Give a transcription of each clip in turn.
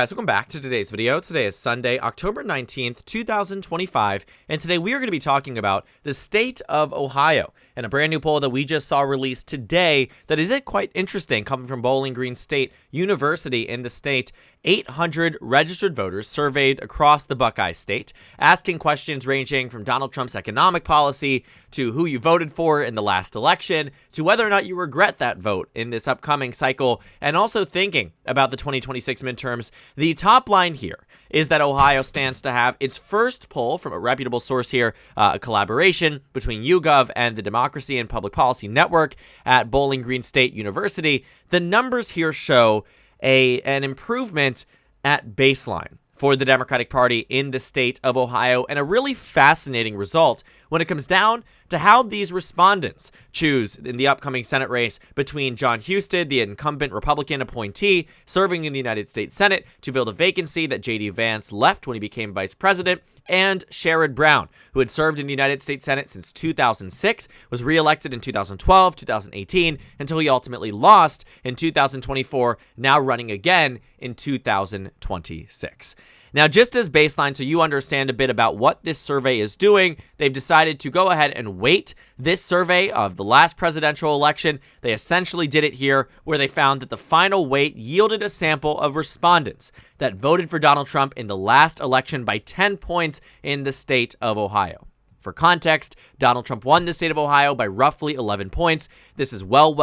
Guys, welcome back to today's video. Today is Sunday, October 19th, 2025, and today we are going to be talking about the state of Ohio and a brand new poll that we just saw released today that is quite interesting, coming from Bowling Green State University in the state. 800 registered voters surveyed across the Buckeye State, asking questions ranging from Donald Trump's economic policy to who you voted for in the last election to whether or not you regret that vote in this upcoming cycle, and also thinking about the 2026 midterms. The top line here is that Ohio stands to have its first poll from a reputable source here, a collaboration between YouGov and the Democracy and Public Policy Network at Bowling Green State University. The numbers here show an improvement at baseline for the Democratic Party in the state of Ohio, and a really fascinating result when it comes down to how these respondents choose in the upcoming Senate race between Jon Husted, the incumbent Republican appointee serving in the United States Senate to fill the vacancy that J.D. Vance left when he became vice president, and Sherrod Brown, who had served in the United States Senate since 2006, was reelected in 2012, 2018, until he ultimately lost in 2024, now running again in 2026. Now, just as baseline, so you understand a bit about what this survey is doing, they've decided to go ahead and weight this survey of the last presidential election. They essentially did it here, where they found that the final weight yielded a sample of respondents that voted for Donald Trump in the last election by 10 points in the state of Ohio. For context, Donald Trump won the state of Ohio by roughly 11 points. This is well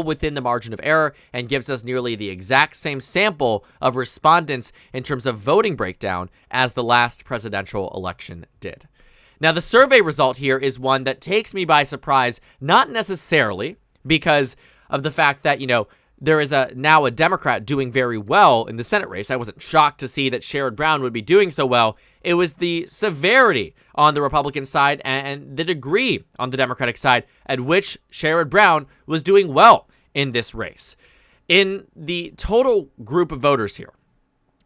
within the margin of error and gives us nearly the exact same sample of respondents in terms of voting breakdown as the last presidential election did. Now, the survey result here is one that takes me by surprise, not necessarily because of the fact that, there is now a Democrat doing very well in the Senate race. I wasn't shocked to see that Sherrod Brown would be doing so well. It was the severity on the Republican side and the degree on the Democratic side at which Sherrod Brown was doing well in this race. In the total group of voters here,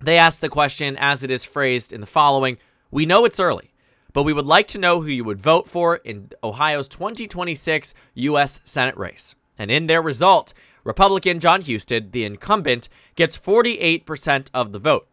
they asked the question as it is phrased in the following: "We know it's early, but we would like to know who you would vote for in Ohio's 2026 U.S. Senate race." And in their result, Republican Jon Husted, the incumbent, gets 48% of the vote.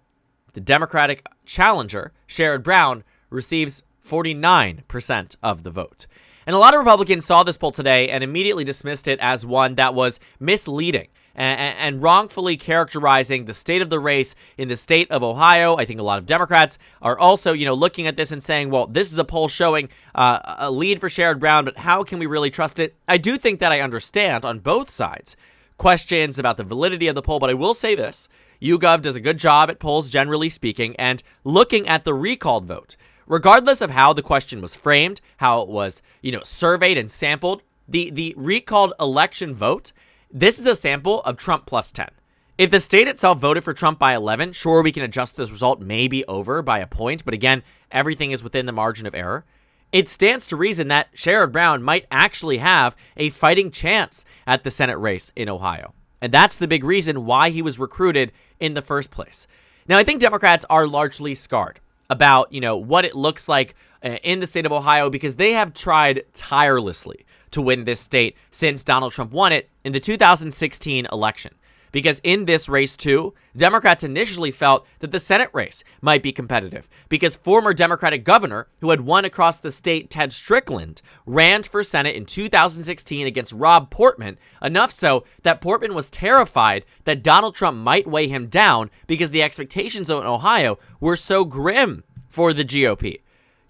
The Democratic challenger, Sherrod Brown, receives 49% of the vote. And a lot of Republicans saw this poll today and immediately dismissed it as one that was misleading and wrongfully characterizing the state of the race in the state of Ohio. I think a lot of Democrats are also, looking at this and saying, well, this is a poll showing a lead for Sherrod Brown, but how can we really trust it? I do think that I understand on both sides questions about the validity of the poll, but I will say this: YouGov does a good job at polls, generally speaking, and looking at the recalled vote. Regardless of how the question was framed, how it was, surveyed and sampled, the recalled election vote, this is a sample of Trump plus 10. If the state itself voted for Trump by 11, sure, we can adjust this result maybe over by a point, but again, everything is within the margin of error. It stands to reason that Sherrod Brown might actually have a fighting chance at the Senate race in Ohio. And that's the big reason why he was recruited in the first place. Now, I think Democrats are largely scarred about, what it looks like in the state of Ohio, because they have tried tirelessly to win this state since Donald Trump won it in the 2016 election. Because in this race, too, Democrats initially felt that the Senate race might be competitive because former Democratic governor who had won across the state, Ted Strickland, ran for Senate in 2016 against Rob Portman, enough so that Portman was terrified that Donald Trump might weigh him down because the expectations in Ohio were so grim for the GOP.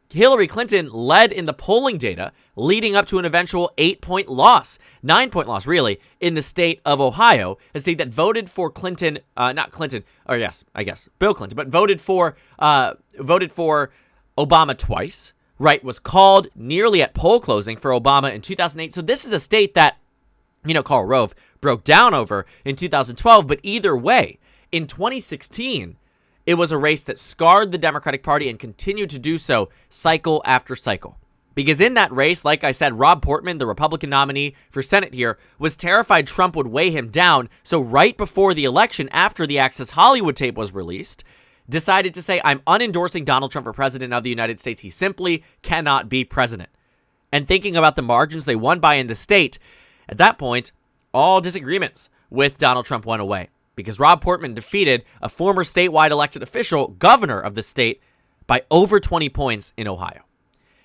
Hillary Clinton led in the polling data, leading up to an eventual 9-point loss, really, in the state of Ohio, a state that voted for Bill Clinton, but voted for Obama twice, right, was called nearly at poll closing for Obama in 2008. So this is a state that, Karl Rove broke down over in 2012, but either way, in 2016, it was a race that scarred the Democratic Party and continued to do so cycle after cycle. Because in that race, like I said, Rob Portman, the Republican nominee for Senate here, was terrified Trump would weigh him down. So right before the election, after the Access Hollywood tape was released, decided to say, I'm unendorsing Donald Trump for president of the United States. He simply cannot be president. And thinking about the margins they won by in the state, at that point, all disagreements with Donald Trump went away. because Rob Portman defeated a former statewide elected official, governor of the state, by over 20 points in Ohio.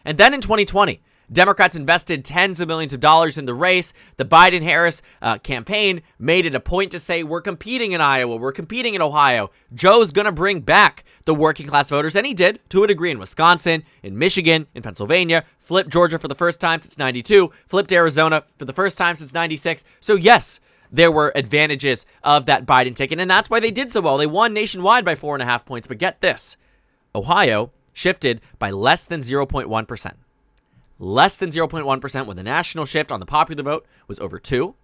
And then in 2020, Democrats invested tens of millions of dollars in the race. The Biden-Harris campaign made it a point to say, we're competing in Iowa, we're competing in Ohio. Joe's going to bring back the working class voters, and he did, to a degree, in Wisconsin, in Michigan, in Pennsylvania, flipped Georgia for the first time since 92, flipped Arizona for the first time since 96. So yes, there were advantages of that Biden ticket, and that's why they did so well. They won nationwide by 4.5 points, but get this, Ohio shifted by less than 0.1%. Less than 0.1% when the national shift on the popular vote was over 2.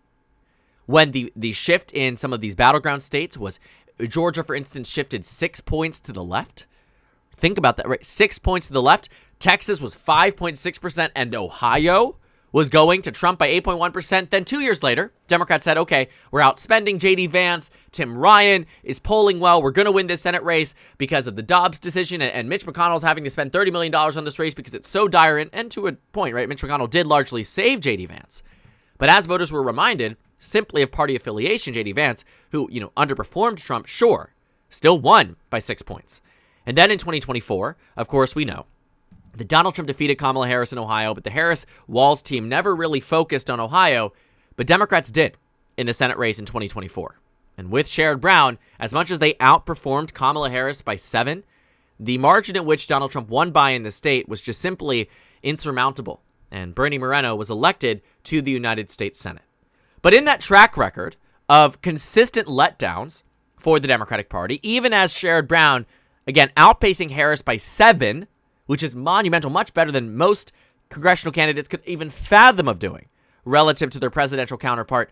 When the shift in some of these battleground states was, Georgia, for instance, shifted 6 points to the left. Think about that, right? 6 points to the left. Texas was 5.6%, and Ohio was going to Trump by 8.1%. Then 2 years later, Democrats said, okay, we're outspending J.D. Vance. Tim Ryan is polling well. We're going to win this Senate race because of the Dobbs decision, and Mitch McConnell's having to spend $30 million on this race because it's so dire. And to a point, right, Mitch McConnell did largely save J.D. Vance. But as voters were reminded simply of party affiliation, J.D. Vance, who, underperformed Trump, sure, still won by 6 points. And then in 2024, of course, we know that Donald Trump defeated Kamala Harris in Ohio, but the Harris-Walz team never really focused on Ohio, but Democrats did in the Senate race in 2024. And with Sherrod Brown, as much as they outperformed Kamala Harris by 7, the margin at which Donald Trump won by in the state was just simply insurmountable, and Bernie Moreno was elected to the United States Senate. But in that track record of consistent letdowns for the Democratic Party, even as Sherrod Brown, again, outpacing Harris by 7, which is monumental, much better than most congressional candidates could even fathom of doing relative to their presidential counterpart.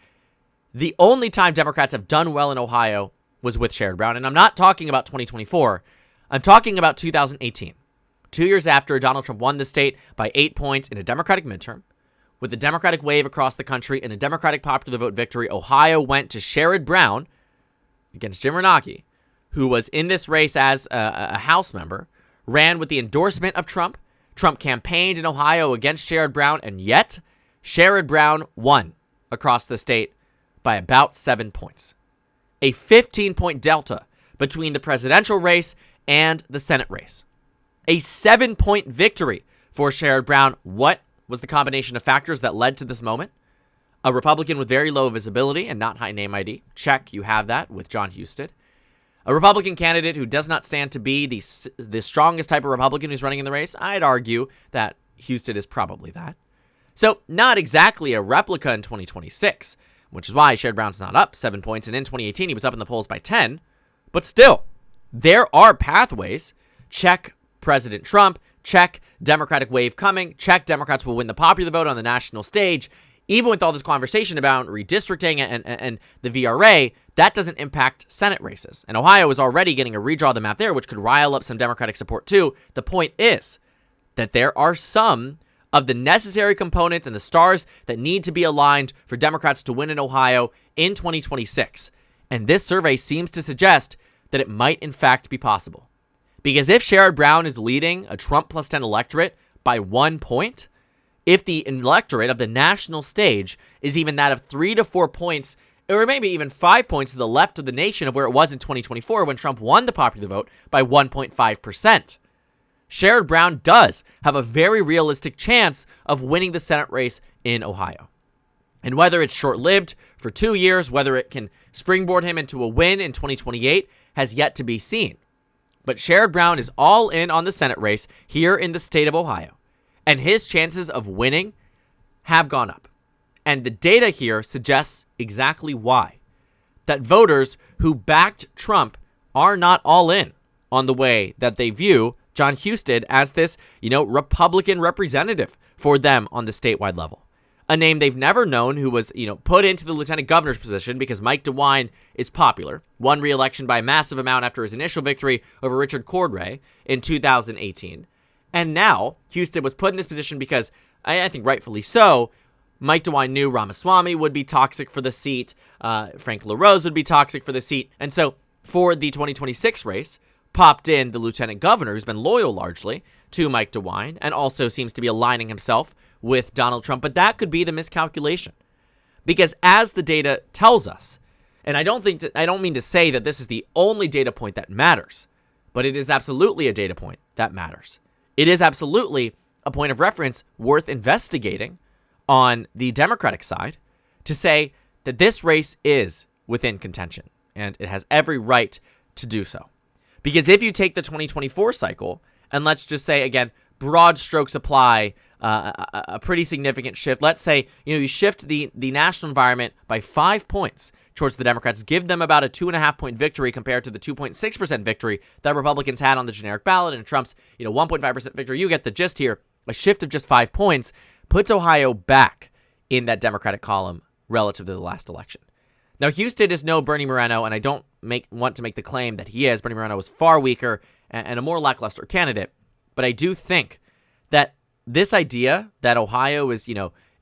The only time Democrats have done well in Ohio was with Sherrod Brown. And I'm not talking about 2024. I'm talking about 2018. 2 years after Donald Trump won the state by 8 points in a Democratic midterm, with the Democratic wave across the country and a Democratic popular vote victory, Ohio went to Sherrod Brown against Jim Renacki, who was in this race as a House member, ran with the endorsement of Trump. Trump campaigned in Ohio against Sherrod Brown, and yet Sherrod Brown won across the state by about 7 points. A 15-point delta between the presidential race and the Senate race. A 7-point victory for Sherrod Brown. What was the combination of factors that led to this moment? A Republican with very low visibility and not high name ID. Check, you have that with Jon Husted. A Republican candidate who does not stand to be the strongest type of Republican who's running in the race. I'd argue that Husted is probably that. So not exactly a replica in 2026, which is why Sherrod Brown's not up 7 points. And in 2018, he was up in the polls by 10. But still, there are pathways. Check President Trump. Check Democratic wave coming. Check Democrats will win the popular vote on the national stage. Even with all this conversation about redistricting and the VRA, that doesn't impact Senate races. And Ohio is already getting a redraw of the map there, which could rile up some Democratic support too. The point is that there are some of the necessary components and the stars that need to be aligned for Democrats to win in Ohio in 2026. And this survey seems to suggest that it might in fact be possible. Because if Sherrod Brown is leading a Trump plus 10 electorate by 1 point, if the electorate of the national stage is even that of 3 to 4 points, or maybe even 5 points to the left of the nation of where it was in 2024 when Trump won the popular vote by 1.5%, Sherrod Brown does have a very realistic chance of winning the Senate race in Ohio. And whether it's short-lived for 2 years, whether it can springboard him into a win in 2028, has yet to be seen. But Sherrod Brown is all in on the Senate race here in the state of Ohio. And his chances of winning have gone up. And the data here suggests exactly why. That voters who backed Trump are not all in on the way that they view Jon Husted as this, Republican representative for them on the statewide level. A name they've never known who was, put into the lieutenant governor's position because Mike DeWine is popular, won re-election by a massive amount after his initial victory over Richard Cordray in 2018. And now, Husted was put in this position because, I think rightfully so, Mike DeWine knew Ramaswamy would be toxic for the seat, Frank LaRose would be toxic for the seat, and so for the 2026 race, popped in the lieutenant governor who's been loyal largely to Mike DeWine and also seems to be aligning himself with Donald Trump, but that could be the miscalculation. Because as the data tells us, And I don't mean to say that this is the only data point that matters, but it is absolutely a data point that matters. It is absolutely a point of reference worth investigating on the Democratic side to say that this race is within contention, and it has every right to do so. Because if you take the 2024 cycle, and let's just say, again, broad strokes apply, a pretty significant shift. Let's say, you shift the national environment by 5 points towards the Democrats, give them about a 2.5-point victory compared to the 2.6% victory that Republicans had on the generic ballot, and Trump's 1.5% victory. You get the gist here. A shift of just 5 points puts Ohio back in that Democratic column relative to the last election. Now, Houston is no Bernie Moreno, and I don't want to make the claim that he is. Bernie Moreno was far weaker and a more lackluster candidate, but I do think that this idea that Ohio is,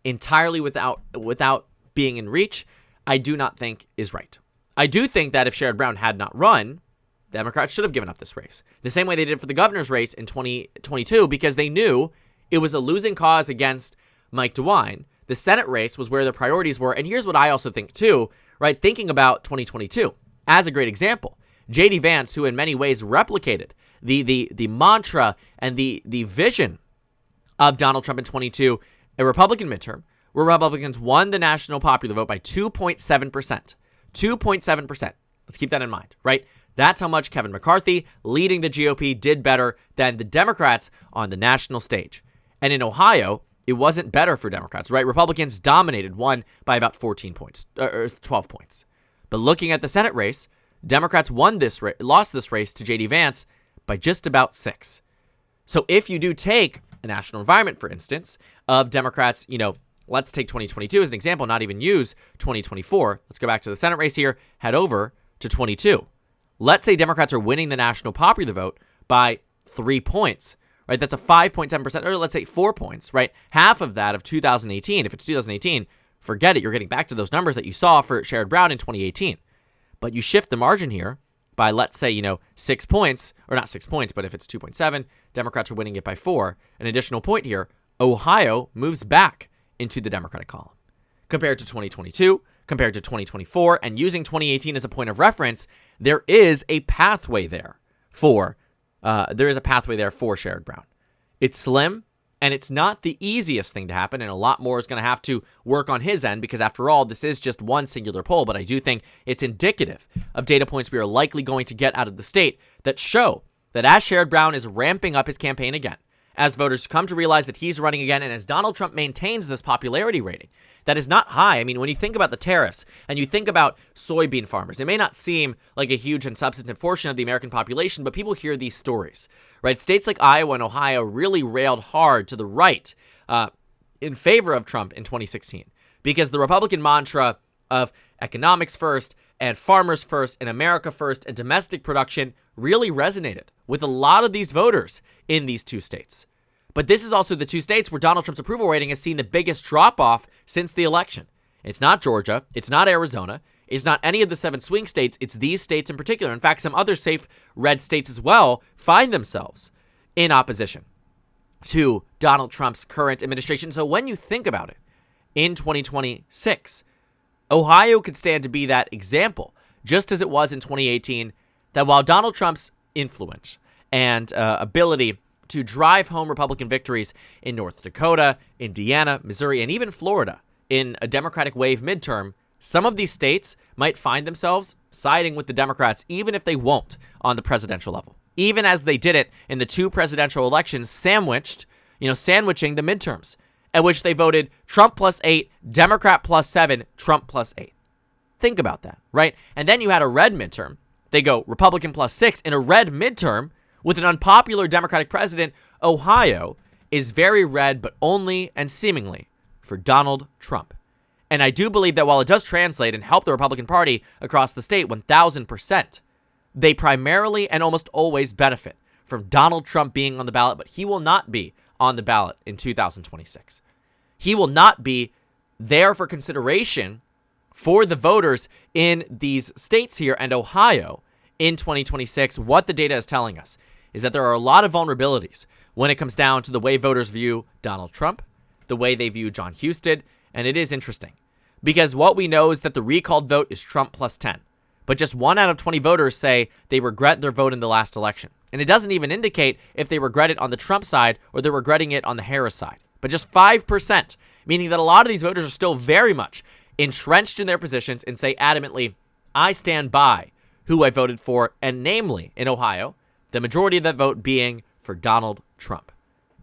entirely without being in reach, I do not think is right. I do think that if Sherrod Brown had not run, Democrats should have given up this race. The same way they did for the governor's race in 2022, because they knew it was a losing cause against Mike DeWine. The Senate race was where the priorities were. And here's what I also think too, right? Thinking about 2022 as a great example. J.D. Vance, who in many ways replicated the mantra and the vision of Donald Trump in 22, a Republican midterm, where Republicans won the national popular vote by 2.7%. 2.7%. Let's keep that in mind, right? That's how much Kevin McCarthy, leading the GOP, did better than the Democrats on the national stage. And in Ohio, it wasn't better for Democrats, right? Republicans dominated, won by about 14 points, or 12 points. But looking at the Senate race, Democrats lost this race to J.D. Vance by just about 6. So if you do take a national environment, for instance, of Democrats, let's take 2022 as an example, not even use 2024. Let's go back to the Senate race here, head over to 22. Let's say Democrats are winning the national popular vote by 3 points, right? That's a 5.7%, or let's say 4 points, right? Half of that of 2018. If it's 2018, forget it. You're getting back to those numbers that you saw for Sherrod Brown in 2018. But you shift the margin here by, let's say, 6 points, or not 6 points, but if it's 2.7, Democrats are winning it by 4. An additional point here, Ohio moves back into the Democratic column. Compared to 2022, compared to 2024, and using 2018 as a point of reference, there is a pathway there for Sherrod Brown. It's slim, and it's not the easiest thing to happen, and a lot more is going to have to work on his end, because after all, this is just one singular poll, but I do think it's indicative of data points we are likely going to get out of the state that show that as Sherrod Brown is ramping up his campaign again, as voters come to realize that he's running again, and as Donald Trump maintains this popularity rating that is not high. I mean, when you think about the tariffs and you think about soybean farmers, it may not seem like a huge and substantive portion of the American population, but people hear these stories, right? States like Iowa and Ohio really railed hard to the right in favor of Trump in 2016 because the Republican mantra of economics first and farmers first and America first and domestic production really resonated with a lot of these voters in these two states. But this is also the two states where Donald Trump's approval rating has seen the biggest drop-off since the election. It's not Georgia. It's not Arizona. It's not any of the 7 swing states. It's these states in particular. In fact, some other safe red states as well find themselves in opposition to Donald Trump's current administration. So when you think about it, in 2026, Ohio could stand to be that example, just as it was in 2018, that while Donald Trump's influence and ability to drive home Republican victories in North Dakota, Indiana, Missouri, and even Florida in a Democratic wave midterm, some of these states might find themselves siding with the Democrats, even if they won't on the presidential level. Even as they did it in the 2 presidential elections, sandwiching the midterms, at which they voted Trump +8, Democrat +7, Trump +8. Think about that, right? And then you had a red midterm. They go Republican +6 in a red midterm with an unpopular Democratic president. Ohio is very red, but only and seemingly for Donald Trump. And I do believe that while it does translate and help the Republican Party across the state 1,000%, they primarily and almost always benefit from Donald Trump being on the ballot, but he will not be on the ballot in 2026. He will not be there for consideration for the voters in these states here and Ohio in 2026. What the data is telling us is that there are a lot of vulnerabilities when it comes down to the way voters view Donald Trump, the way they view John Husted, and it is interesting Because what we know is that the recalled vote is Trump plus 10. But just 1 out of 20 voters say they regret their vote in the last election. And it doesn't even indicate if they regret it on the Trump side or they're regretting it on the Harris side. But just 5%, meaning that a lot of these voters are still very much entrenched in their positions and say adamantly, I stand by who I voted for, and namely, in Ohio, the majority of that vote being for Donald Trump.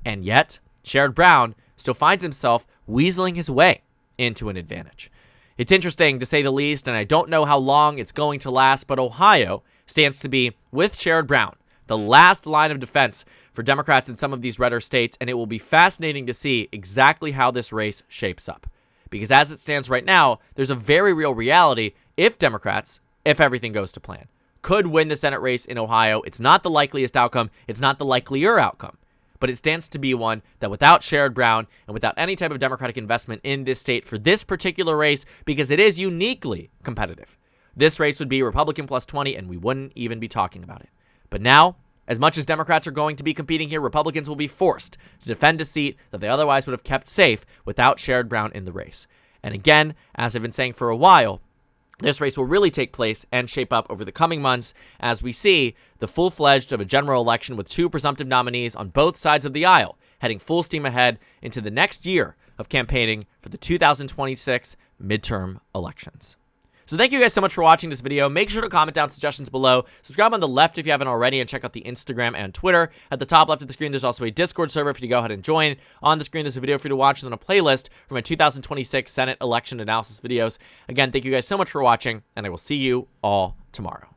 And yet, Sherrod Brown still finds himself weaseling his way into an advantage. It's interesting, to say the least, and I don't know how long it's going to last, but Ohio stands to be, with Sherrod Brown, the last line of defense for Democrats in some of these redder states, and it will be fascinating to see exactly how this race shapes up. Because as it stands right now, there's a very real reality if Democrats, if everything goes to plan, could win the Senate race in Ohio. It's not the likeliest outcome. It's not the likelier outcome. But it stands to be one that without Sherrod Brown and without any type of Democratic investment in this state for this particular race, because it is uniquely competitive, this race would be Republican plus 20 and we wouldn't even be talking about it. But now, as much as Democrats are going to be competing here, Republicans will be forced to defend a seat that they otherwise would have kept safe without Sherrod Brown in the race. And again, as I've been saying for a while, this race will really take place and shape up over the coming months as we see the full-fledged of a general election with 2 presumptive nominees on both sides of the aisle, heading full steam ahead into the next year of campaigning for the 2026 midterm elections. So thank you guys so much for watching this video. Make sure to comment down suggestions below. Subscribe on the left if you haven't already, and check out the Instagram and Twitter. At the top left of the screen, there's also a Discord server for you to go ahead and join. On the screen, there's a video for you to watch, and then a playlist for my 2026 Senate election analysis videos. Again, thank you guys so much for watching, and I will see you all tomorrow.